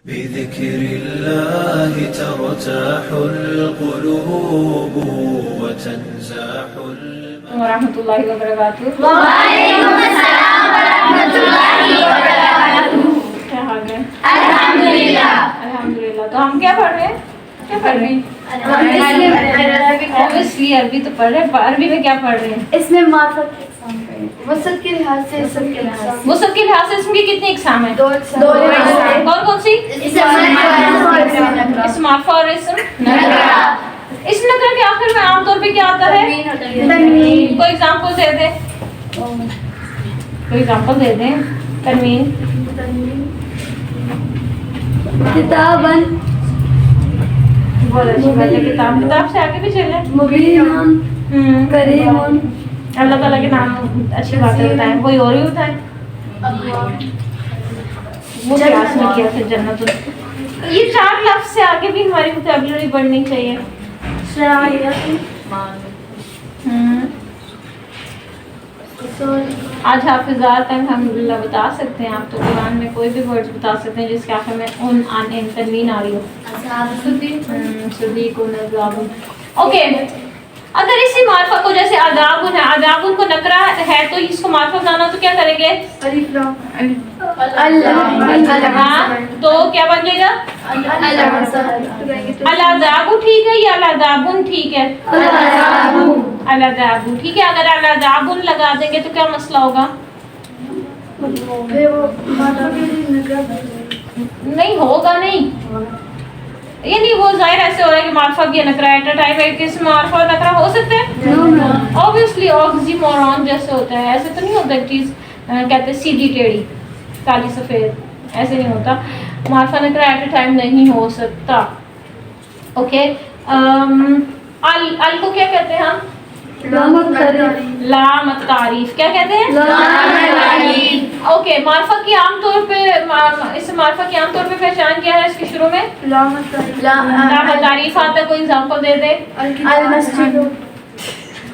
بذكر الله ترتاح القلوب وتنزاح ورحمۃ اللہ وبرکاتہ. وعلیکم السلام ورحمۃ اللہ وبرکاتہ. کیا حال ہے؟ الحمدللہ. الحمدللہ. تو ہم کیا پڑھ رہے ہیں؟ Obviously عربی تو پڑھ رہے ہیں. عربی میں کیا پڑھ رہے ہیں؟ اس میں معرفت کے اقسام ہیں. وسط کے لحاظ سے اسم کے لحاظ سے. وسط کے لحاظ سے اسم کی کتنی اقسام ہیں؟ دو اقسام. کون کون سی؟ اسم معرفہ اور اسم نکرہ. اسم نکرہ کے آخر میں عام طور پہ کیا آتا ہے؟ تنوین. کوئی ایگزامپل دے دیں. تنوین. کتاباً. بہت اچھی بات ہے. کتاب سے آگے بھی چلیں. مبیناً. کریماً. اللہ تعالیٰ کے نام اچھی باتیں بتائیں. کوئی اور ہی بتائیں. وہ کلاس میں کیا تھا جنت. یہ 4 لفظ سے آگے بھی ہماری وکیبلری بڑھنی چاہیے. آج حافظات ہیں الحمدللہ بتا سکتے ہیں آپ. تو قرآن میں کوئی بھی ورڈز بتا سکتے ہیں جس کے آخر میں ان آن تنوین آ رہی ہو. صدیق. اوکے. اگر اسی معرفہ کو جیسے آداب ہے, آداب کو نکرہ ہے تو اس کو معرفہ بنانا تو کیا کریں گے؟ تو کیا بن جائے گا؟ الاداب ٹھیک ہے یا الادابن ٹھیک ہے؟ الاداب ٹھیک ہے. اگر الادابن لگا دیں گے تو کیا مسئلہ ہوگا؟ نہیں ہوگا. نہیں یعنی وہ ظاہر ایسے ہو رہا ہے کہ معرفہ بھی نکرہ ایٹ اے ٹائم ایک اس میں معرفہ نکرہ ہو سکتے ہیں. obviously oxymoron جیسے ہوتا ہے. ایسے تو نہیں ہوتا ایک چیز کہتے ہیں سیدھی ٹیڑھی کالی سفید. ایسے نہیں ہوتا. معرفہ نکرہ ایٹ اے ٹائم نہیں ہو سکتا. اوکے. ال کو کیا کہتے ہیں ہم؟ لامت تعریف. کیا کہتے ہیں؟ اوکے. معرفہ کی عام طور پہ اس معرفہ کی عام طور پہ پہچان کیا ہے؟ اس کے شروع میں لامت تعریف آتا ہے. کوئی ایگزامپل دے دے.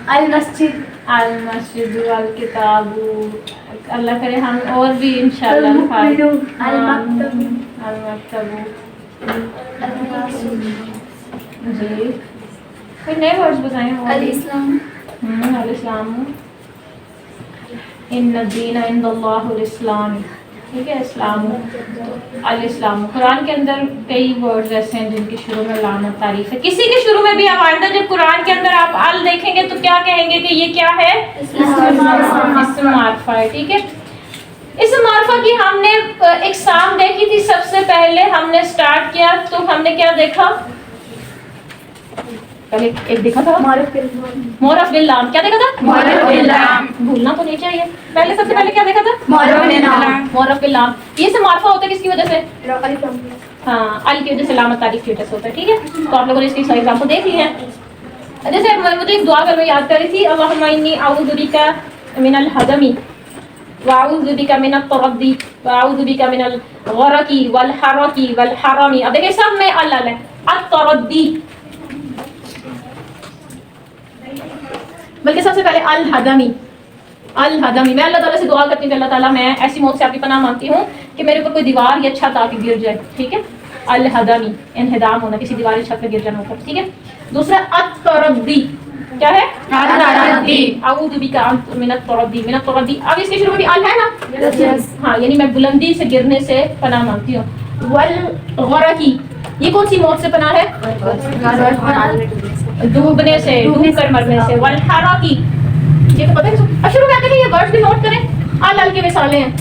المسجد, الکتاب. اللہ کرے ہم اور بھی انشاءاللہ. المکتب. جی کوئی نئے ورڈز بتائیں. الاسلام. ان الدین عند اللہ الاسلام. ٹھیک ہے. اسلام. الاسلام. قرآن کے اندر کئی ورڈز ایسے ہیں جن کے شروع میں لامت تعریف ہے. کسی کے شروع میں بھی آپ آئندہ جب قرآن کے اندر آپ ال دیکھیں گے تو کیا کہیں گے کہ یہ کیا ہے؟ اسم معرفہ ہے. ٹھیک ہے. اس معرفہ کی ہم نے اقسام دیکھی تھی. سب سے پہلے ہم نے سٹارٹ کیا تو ہم نے کیا دیکھا؟ پہلے ایک دیکھا تھا معرف باللام. کیا دیکھا تھا؟ بھولنا تو نہیں چاہیے. پہلے سب سے پہلے کیا دیکھا تھا؟ معرف باللام. یہ سے معرفہ ہوتا ہے کس کی وجہ سے؟ ہاں ال کی وجہ سے, لامت تعریف کی وجہ سے ہوتا ہے. ٹھیک ہے. تو آپ لوگوں نے اس کی ساری ایگزامپل دیکھ لی ہے. جیسے مجھے ایک دعا کر میں یاد کر رہی تھی. اللہم انی اعوذ بک من الہدم واعوذ بک من التردی واعوذ بک من الغرق والحرق والحرم. اب دیکھیں سب میں ال ہے. التردی بلکہ سب سے پہلے الہدمی. میں اللہ تعالیٰ سے دعا کرتی ہوں کہ اللہ تعالیٰ میں ایسی موت سے آپ کی پناہ مانگتی ہوں کہ میرے اوپر کوئی دیوار یا چھت آ کے گر جائے. ٹھیک ہے. الہدمی انہدام ہونا, کسی دیوار یا چھت پہ گر جانا ہوتا ہے. ٹھیک ہے. دوسرا التردی. کیا ہے؟ اعوذ بک من التردی. اب اس کے شروع میں بھی ال ہے نا. ہاں یعنی میں بلندی سے گرنے سے پناہ مانگتی ہوں. والغرقی, یہ کون سی موت سے پناہ ہے؟ ڈوبنے سے, ڈوب کر مرنے سے. والحرقی, یہ تو پتہ ہے. اب شروع میں آتے ہیں یہ ورڈ بھی نوٹ کریں. ال کے مثالیں ہیں.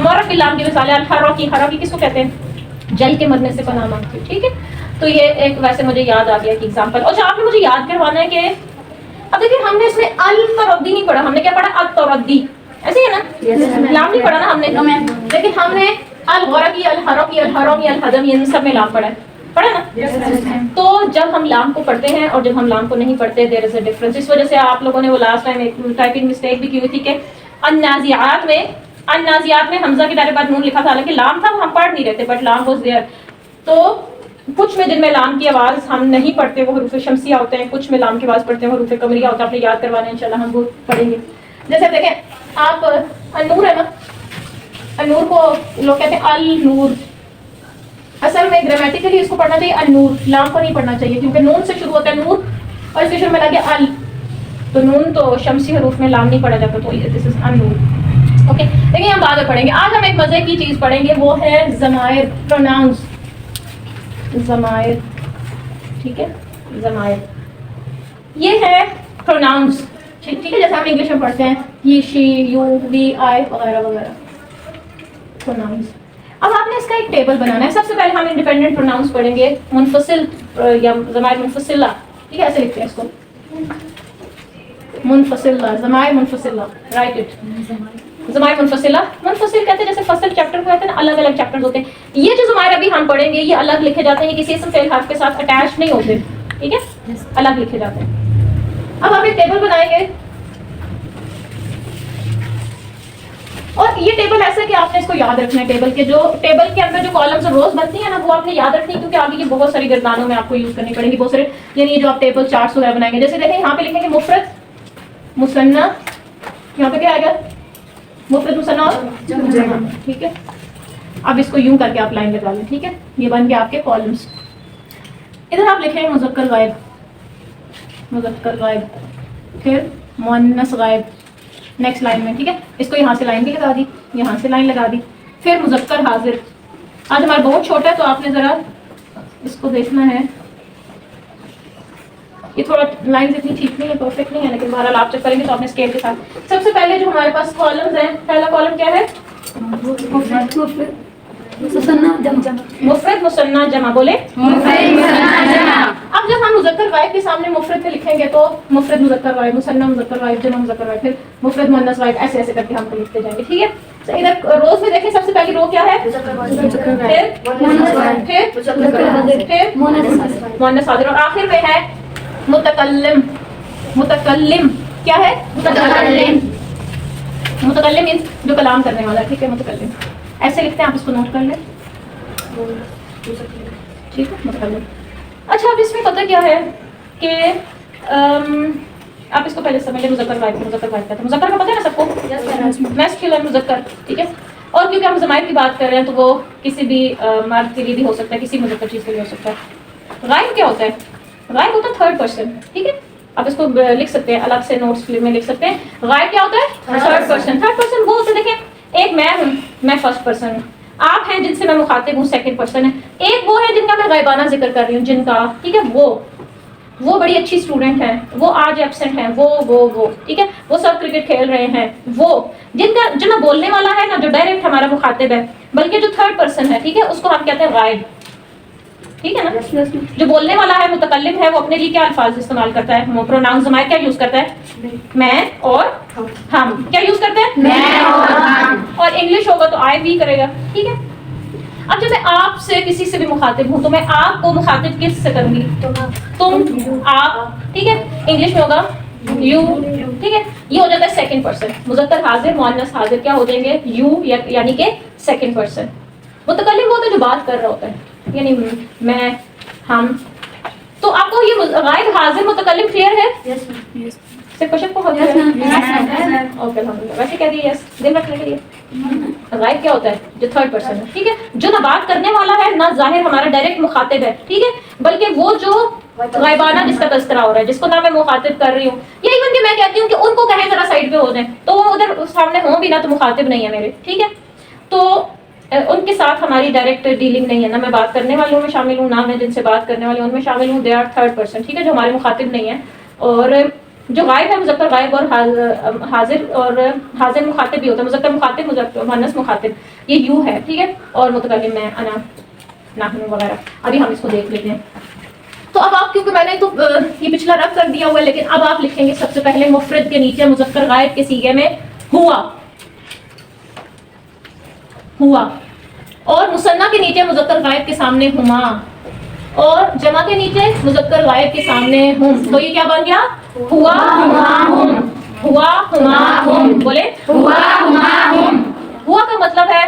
معرف باللام کی مثالیں. الحرقی کس کو کہتے ہیں؟ جل کے مرنے سے پناہ مانگتی ہوں. ٹھیک ہے. تو یہ ایک ویسے مجھے یاد آ گیا کہ ایگزامپل. اچھا آپ نے مجھے یاد کروانا ہے کہ اب دیکھیں ہم نے اس میں التردی نہیں پڑھا. ہم نے کیا پڑھا؟ التردی. ایسے ہی ہے نا. لام نہیں پڑھا نا ہم نے. لیکن ہم نے الغرقی, الحرقی, الحرمی, الہدمی ان سب میں لام پڑھا ہے. پڑھا نا. تو جب ہم لام کو پڑھتے ہیں اور جب ہم لام کو نہیں پڑھتے دیر از اے ڈفرنس. اس وجہ سے آپ لوگوں نے وہ لاسٹ ٹائم ایک ٹائپنگ مسٹیک بھی کی ہوئی تھی کہ النازعات میں حمزہ کے دائرے بعد نون لکھا تھا, حالانکہ لام تھا وہ ہم پڑھ نہیں رہے تھے, بٹ لام واز دیئر. تو کچھ میں جن میں لام کی آواز ہم نہیں پڑھتے وہ حروف شمسیہ ہوتے ہیں, کچھ میں لام کی آواز پڑھتے ہیں وہ حروف قمریہ ہوتا ہے. آپ نے یاد کروانا ہے انشاءاللہ, ہم وہ پڑھیں گے. جیسے دیکھیں آپ النور ہے نا, النور کو لوگ کہتے ہیں النور. اصل میں گرامیٹیکلی اس کو پڑھنا چاہیے النور، لام کو نہیں پڑھنا چاہیے کیونکہ نون سے شروع ہوتا ہے نور اور اس کے شروع میں لگے ال، تو نون تو شمسی حروف میں لام نہیں پڑھا جاتا، تو دس از النور. اوکے لیکن ہم بعد میں پڑھیں گے. آج ہم ایک مزے کی چیز پڑھیں گے، وہ ہے ضمائر، پروناؤنس، ضمائر. ٹھیک ہے، ضمائر یہ ہے پروناؤنس. ٹھیک ہے، جیسے ہم انگلش میں پڑھتے ہیں ہی، شی، یو، وی، آئی وغیرہ وغیرہ پروناؤنس. اب آپ نے اس کا ایک ٹیبل بنانا ہے. سب سے پہلے ہم انڈیپینڈنٹ پروناؤنس پڑھیں گے، منفصل یا ضمائر منفصلہ. ٹھیک ہے، ایسے لکھتے ہیں اس کو، منفصلہ، ضمائر منفصلہ. Right it, ضمائر منفصلہ. منفصل کہتے ہیں جیسے فصل چیپٹر کو کہتے ہیں نا، الگ الگ چیپٹرز ہوتے ہیں. یہ جو ضمائر ابھی ہم پڑھیں گے یہ الگ لکھے جاتے ہیں، یہ کسی اسم فعل حرف کے ساتھ اٹیچ نہیں ہوتے. ٹھیک ہے، الگ لکھے جاتے ہیں. اب آپ ایک ٹیبل بنائیں گے اور یہ ٹیبل ایسا کہ آپ نے اس کو یاد رکھنا ہے. ٹیبل کے اندر جو کالمز اور روز بنتی ہیں نا وہ آپ نے یاد رکھنی، کیونکہ آگے یہ بہت ساری گردانوں میں آپ کو یوز کرنی پڑیں گی، بہت سارے. یعنی جو آپ ٹیبل چارٹس وغیرہ بنائیں گے، جیسے دیکھیں یہاں پہ لکھیں گے مفرد، مثنیٰ، یہاں پہ کیا آئے گا؟ مفرد، مثنیٰ اور جمع. ٹھیک ہے، اب اس کو یوں کر کے آپ لائن لگا لیں. ٹھیک ہے، یہ بن گیا آپ کے کالمز. ادھر آپ لکھیں مذکر غائب، مذکر غائب، پھر مؤنث غائب نیکسٹ لائن میں. ٹھیک ہے، اس کو یہاں سے لائن بھی لگا دی، یہاں سے لائن لگا دی. پھر مذکر حاضر. آج ہمارا بہت چھوٹا ہے تو آپ نے ذرا اس کو دیکھنا ہے، یہ تھوڑا لائنز اتنی ٹھیک نہیں ہے، پرفیکٹ نہیں ہے، لیکن بہرحال آپ چیک کریں گے تو آپ نے اسکیل کے ساتھ. سب سے پہلے جو ہمارے پاس کالمز ہیں، پہلا کالم کیا ہے؟ مفرد، مثنیٰ، جمع. بولے اب جب ہم مذکر غائب کے سامنے مفرد پہ لکھیں گے تو مفرد مذکر غائب، مثنیٰ مذکر غائب، جمع مذکر غائب، پھر مفرد مؤنث غائب، ایسے ایسے کر کے ہم کو لکھتے جائیں گے. ٹھیک ہے، تو ادھر روز میں دیکھیں سب سے پہلی رو کیا ہے؟ پھر مؤنث حاضر، اور آخر میں ہے متکلم. متکلم کیا ہے؟ متکلم. متکلم مینس جو کلام کرنے والا. ٹھیک ہے، متکلم ایسے لکھتے ہیں، آپ اس کو نوٹ کر لیں. ٹھیک ہے، متکلم. اچھا اب اس میں پتہ کیا ہے کہ آپ اس کو پہلے سمجھ لیں. مذکر غائب، مذکر غائب کہتے ہیں. مذکر کا پتہ ہے نا سب کو، میسکولر مذکر. ٹھیک ہے، اور کیونکہ ہم ضمائر کی بات کر رہے ہیں تو وہ کسی بھی مرد کے لیے بھی ہو سکتا ہے، کسی مذکر چیز کے لیے ہو سکتا ہے. غائب کیا ہوتا ہے؟ غائب ہوتا ہے تھرڈ پرسن. ٹھیک ہے، آپ اس کو لکھ سکتے ہیں الگ سے، نوٹس میں لکھ سکتے ہیں. غائب کیا ہوتا ہے؟ Third person. تھرڈ پرسن وہ ہوتے ہیں، دیکھیں ایک میں ہوں، میں فرسٹ پرسن ہوں. آپ ہیں جن سے میں مخاطب ہوں، سیکنڈ پرسن ہے. ایک وہ ہے جن کا میں غائبانہ ذکر کر رہی ہوں، جن کا. ٹھیک ہے، وہ بڑی اچھی اسٹوڈنٹ ہیں، وہ آج ایبسنٹ ہیں، وہ ٹھیک ہے، وہ سب کرکٹ کھیل رہے ہیں. وہ جن کا جو نہ بولنے والا ہے، نہ جو ڈائریکٹ ہمارا مخاطب ہے، بلکہ جو تھرڈ پرسن ہے. ٹھیک ہے، اس کو ہم کہتے ہیں غائب. ٹھیک ہے نا، جو بولنے والا ہے، متکلم ہے، وہ اپنے لیے کیا الفاظ استعمال کرتا ہے؟ پروناؤن ضمائر کیا یوز کرتا ہے؟ میں اور ہم. کیا یوز کرتے ہیں؟ میں اور ہم. اور انگلش ہوگا تو آئی بھی کرے گا. ٹھیک ہے، اب جب میں آپ سے کسی سے بھی مخاطب ہوں تو میں آپ کو مخاطب کس سے کروں گی؟ تم، آپ. ٹھیک ہے، انگلش میں ہوگا یو. ٹھیک ہے، یہ ہو جاتا ہے سیکنڈ پرسن. مذکر حاضر، مؤنث حاضر کیا ہو جائیں گے؟ یو، یعنی کہ سیکنڈ پرسن. متکلم وہ ہوتا ہے جو بات کر رہا ہوتا ہے، یعنی میں، ہم. تو آپ کو یہ غائب، حاضر، متکلم کلیئر ہے؟ سے کوشچن کو ہو جائے اوکے الحمدللہ. ویسے کہہ دیے یس، دل رکھنے کے لیے. غائب کیا ہوتا ہے؟ جو تھرڈ پرسن ہے. ٹھیک ہے، جو نہ بات کرنے والا ہے، نہ ظاہر ہمارا ڈائریکٹ مخاطب ہے. ٹھیک ہے، بلکہ وہ جو غائبانہ جس کا تذکرہ ہو رہا ہے، جس کو نہ میں مخاطب کر رہی ہوں، یا ایون کہ میں کہتی ہوں کہ ان کو کہیں ذرا سائڈ پہ ہو جائیں، تو وہ ادھر سامنے ہوں بھی نہ تو مخاطب نہیں ہے میرے. ٹھیک ہے، تو ان کے ساتھ ہماری ڈائریکٹ ڈیلنگ نہیں ہے، نہ میں بات کرنے والوں میں شامل ہوں، نہ میں جن سے بات کرنے والے ان میں شامل ہوں. They are third person. ٹھیک ہے، جو ہمارے مخاطب نہیں ہے. اور جو غائب ہے، مذکر غائب اور حاضر، اور حاضر مخاطب بھی ہوتا ہے. مذکر مخاطب، مؤنث مخاطب، یہ یو ہے. ٹھیک ہے، اور متکلم میں، انا، نحن وغیرہ. ابھی ہم اس کو دیکھ لیتے ہیں. تو اب آپ، کیونکہ میں نے تو یہ پچھلا رب کر دیا ہوا ہے، لیکن اب آپ لکھیں گے سب سے پہلے مفرد کے نیچے مذکر غائب کے صیغے میں ہوا، ہوا. اور مثنیٰ کے نیچے مذکر غائب کے سامنے ہما، اور جمع کے نیچے مذکر غائب کے سامنے ہم. تو یہ کیا بن گیا؟ ہوا، ہما، ہم. ہوا، ہما، ہم. بولے ہوا، ہما، ہم. ہوا کا مطلب ہے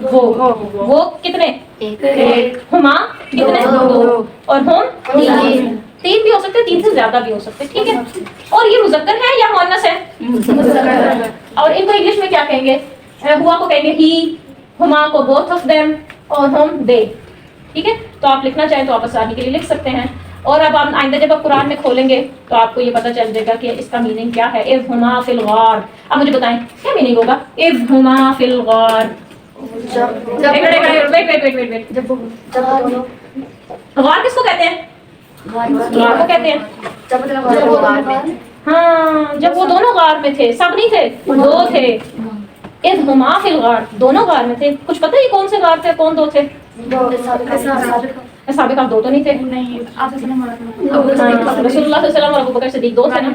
وہ کتنے؟ ایک. ہما کتنے؟ دو. اور ہم تین بھی ہو سکتے، تین سے زیادہ بھی ہو سکتے. ٹھیک ہے، اور یہ مذکر ہے یا مؤنث ہے؟ اور ان کو انگلش میں کیا کہیں گے؟ ہوا کو کہیں گے ہی، ہما کو بوتھ آف دیم، اور ہم دے. ٹھیک ہے. تو آپ لکھنا چاہیں تو آپ آسانی کے لیے لکھ سکتے ہیں. اور اب آپ آئندہ جب آپ قرآن میں کھولیں گے تو آپ کو یہ پتہ چل جائے گا کہ اس کا میننگ کیا ہے. اذ ہما فی الغار. اب مجھے بتائیں کیا میننگ ہوگا اذ ہما فی الغار؟ غار کس کو کہتے ہیں؟ غار کو کہتے ہیں ہاں جب وہ دونوں غار میں تھے. سب نہیں تھے, دو تھے. اذ ہما فی الغار, دونوں غار میں تھے. کچھ پتہ ہی کون سے غار تھے, کون دو تھے؟ سابق آپ دو تو نہیں تھے. رسول اللہ صلی اللہ علیہ وسلم اور ابو بکر صدیق دو تھے نا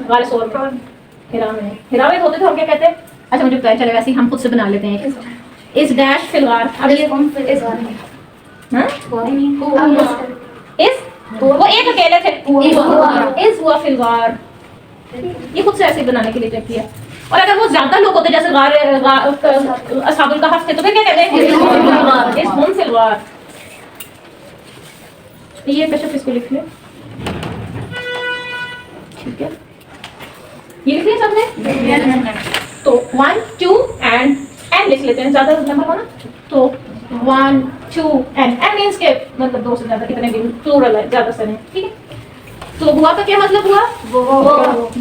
غار ثور میں, ہرا میں. ہرا میں ہوتے تھے, ہم کیا کہتے ہیں؟ اچھا مجھے بتائیں, چلے ویسے ہی ہم خود سے بنا لیتے ہیں. اس ڈیش فی الغار. اب یہ وہ ایک اکیلے تھے. اس ہوا فی الغار, یہ خود سے ایسے بنانے کے لیے چیک کیا. اور اگر وہ زیادہ لوگ ہوتے جیسے اصحاب الکہف تھے تو پھر کیا کہتے ہیں؟ اس ہم فی الغار. یہ کشف اس کو لکھ لیں. ٹھیک ہے, یہ لکھ لیں سب نے. تو 1 2 اینڈ لکھ لیتے ہیں, زیادہ لمبا ہونا. تو 1 2 اینڈ مینس کے مطلب دو سے زیادہ کتنے بھی پلورل ہے, زیادہ سے نہیں. ٹھیک ہے, تو ہوا کا کیا مطلب ہوا؟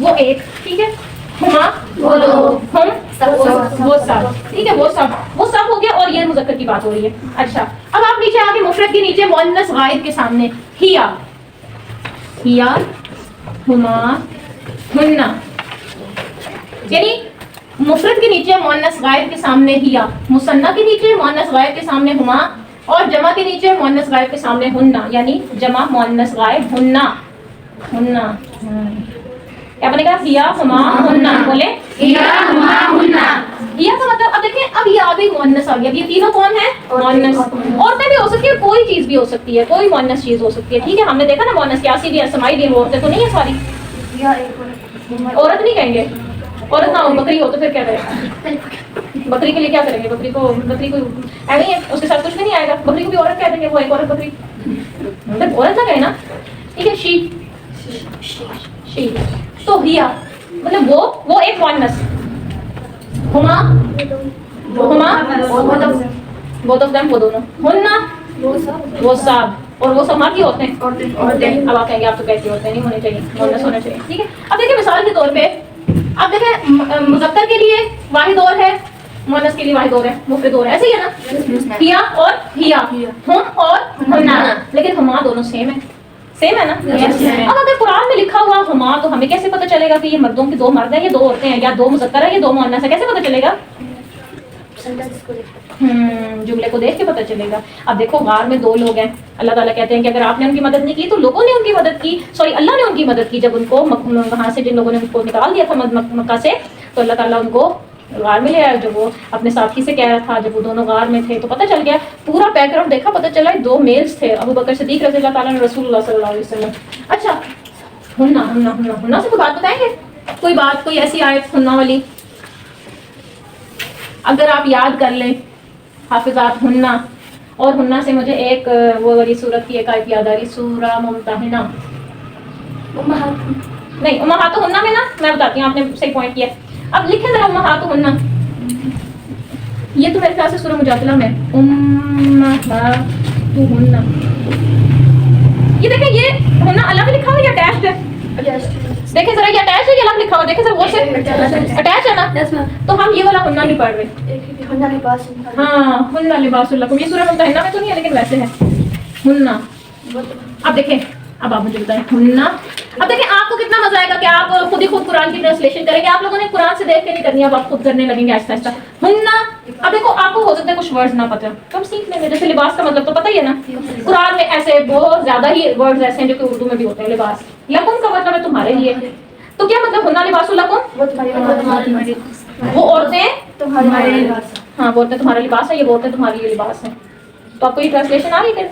وہ ایک. ٹھیک ہے, ہما وہ دو, ہم وہ سب. ٹھیک ہے, وہ سب ہو گیا. اور یہ مذکر کی بات ہو رہی ہے. اچھا اب آپ نیچے آگے مفرد کے نیچے مؤنث غائب کے سامنے ہیا, ہما, ہننا. یعنی مفرد کے نیچے مؤنث غائب کے سامنے ہیا, مثنیٰ کے نیچے مؤنث غائب کے سامنے ہما, اور جمع کے نیچے مؤنث غائب کے سامنے ہننا. یعنی جمع مؤنث غائب ہننا. کیا بنے گا؟ ہیا ہما ہننا. بولے ہیا ہما ہننا. ہیا کا مطلب اب دیکھیں, اب یہ آگے مؤنث آ گیا. اب یہ تینوں کون ہیں؟ مؤنث. عورتیں بھی ہو سکتی ہے, کوئی چیز بھی ہو سکتی ہے, کوئی مؤنث چیز ہو سکتی ہے. ٹھیک ہے, ہم نے دیکھا نا مؤنث کیاسی بھی ہے, سمائی بھی ہے, وہ عورتیں تو نہیں ہے ساری. عورت نہیں کہیں گے, عورت نہ ہو, بکری ہو تو پھر کیا کریں؟ بکری کے لیے کیا کریں گے؟ بکری کو ایویں ہے, اس کے ساتھ کچھ بھی نہیں آئے گا. بکری کو بھی عورت کہہ دیں گے, وہ ایک عورت بکری, مطلب عورت نہ کہے نا. ٹھیک ہے, شی. تو ہیا مطلب وہ ایک مؤنث. ہما both of them, وہ دونوں. ہننا وہ سب, اور وہ سب ماں کی ہوتے ہیں. اب آپ کہیں گے آپ تو کیسی ہوتے ہیں, نہیں ہونے چاہیے, مؤنث ہونا چاہیے. ٹھیک ہے, اب دیکھیں مثال کے طور پہ, اب دیکھیں مذکر کے لیے واحد اور ہے, مؤنث کے لیے واحد اور ہے, مفرد اور ہے. ایسے ہی ہے نا, ہیا اور ہیا, ہم اور ہننا. لیکن ہما دونوں سیم ہے, سیم ہے نا. اب اگر قرآن میں لکھا ہوا ہما, تو ہمیں کیسے پتہ چلے گا کہ یہ مردوں کے دو مرد ہیں, یہ دو عورتیں ہیں, یا دو مذکر ہے, یہ دو مؤنث ہے؟ کیسے پتہ چلے گا؟ جملے کو دیکھ کے پتہ چلے گا. اب دیکھو غار میں دو لوگ ہیں, اللہ تعالیٰ کہتے ہیں کہ اگر آپ نے ان کی مدد نہیں کی تو لوگوں نے ان کی مدد کی, اللہ نے ان کی مدد کی. جب ان کو وہاں سے, جن لوگوں نے ان کو نکال دیا تھا مکہ سے, تو اللہ تعالیٰ ان کو غار میں لے آیا. جب وہ اپنے ساتھی سے کہہ رہا تھا, جب وہ دونوں غار میں تھے, تو پتہ چل گیا پورا بیک گراؤنڈ دیکھا, پتہ چلا دو میلز تھے, ابو بکر صدیق رضی اللہ تعالیٰ نے, رسول اللہ صلی اللہ علیہ وسلم. اچھا ہننا سے کوئی بات بتائیں گے, کوئی بات, کوئی ایسی آیت ہننا والی اگر آپ یاد کر لیں, حافظات ہننا. اور ہننا سے مجھے ایک وہ والی سورت کی ایک آیت یاد آ رہی, سورہ ممتحنہ. نہیں, امہات ہننا میں نا, میں بتاتی ہوں, آپ نے صحیح پوائنٹ کیا. اب لکھیں ذرا امہات ہننا, یہ تو میرے خیال سے سورہ مجادلہ میں امہات ہننا. یہ دیکھیں, یہ ہننا الگ لکھا ہوا یا اٹیچڈ ہے؟ دیکھیں ذرا, یہ اٹیچ ہے یا الگ لکھا ہوا؟ دیکھیں ذرا وہ سے اٹیچ ہے نا, تو ہم یہ والا ہننا نہیں پڑھ رہے. ہاں, ہننا لباس لکم, یہ سورہ ممتحنہ میں تو نہیں ہے لیکن ویسے ہے ہننا. اب دیکھیں, اب آپ مجھے بتائیں ہننا. اب دیکھیں آپ کو کتنا مزہ آئے گا کہ آپ خود ہی خود قرآن کی ٹرانسلیشن کریں گے. آپ لوگوں نے قرآن سے دیکھ کے نہیں کرنی, اب آپ خود کرنے لگیں گے آہستہ آہستہ. ہننا, اب دیکھو آپ کو ہو سکتا ہے کچھ ورڈز نہ پتہ, کم سیکھ لیں گے. جیسے لباس کا مطلب تو پتہ ہی ہے نا, قرآن میں ایسے بہت زیادہ ہی ورڈز ایسے ہیں جو کہ اردو میں بھی ہوتے ہیں. لباس, لکم کا مطلب ہے تمہارے لیے. تو کیا مطلب ہننا لباس لکم, وہ عورتیں تمہارے لباس, ہاں وہ عورتیں تمہارے لباس ہے, یہ وہ عورتیں تمہارے لیے لباس ہیں. تو آپ کو یہ ٹرانسلیشن آ رہی ہے؟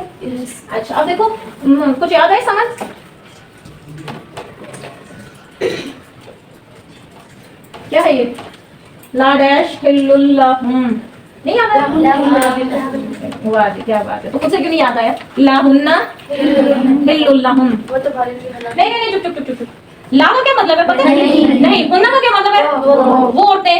اچھا, اب دیکھو کچھ یاد آئی سمجھ؟ کیا ہے یہ؟ لا ڈیش ہل اللہم, نہیں یاد آیا؟ واہ جی, کیا بات ہے. تو خود سے کیوں نہیں یاد آیا؟ لا ہننا ہل اللہم. نہیں, چپ. لا کا کیا مطلب ہے پتہ ہے؟ نہیں. ہننا کا کیا مطلب ہے؟ وہ عورتیں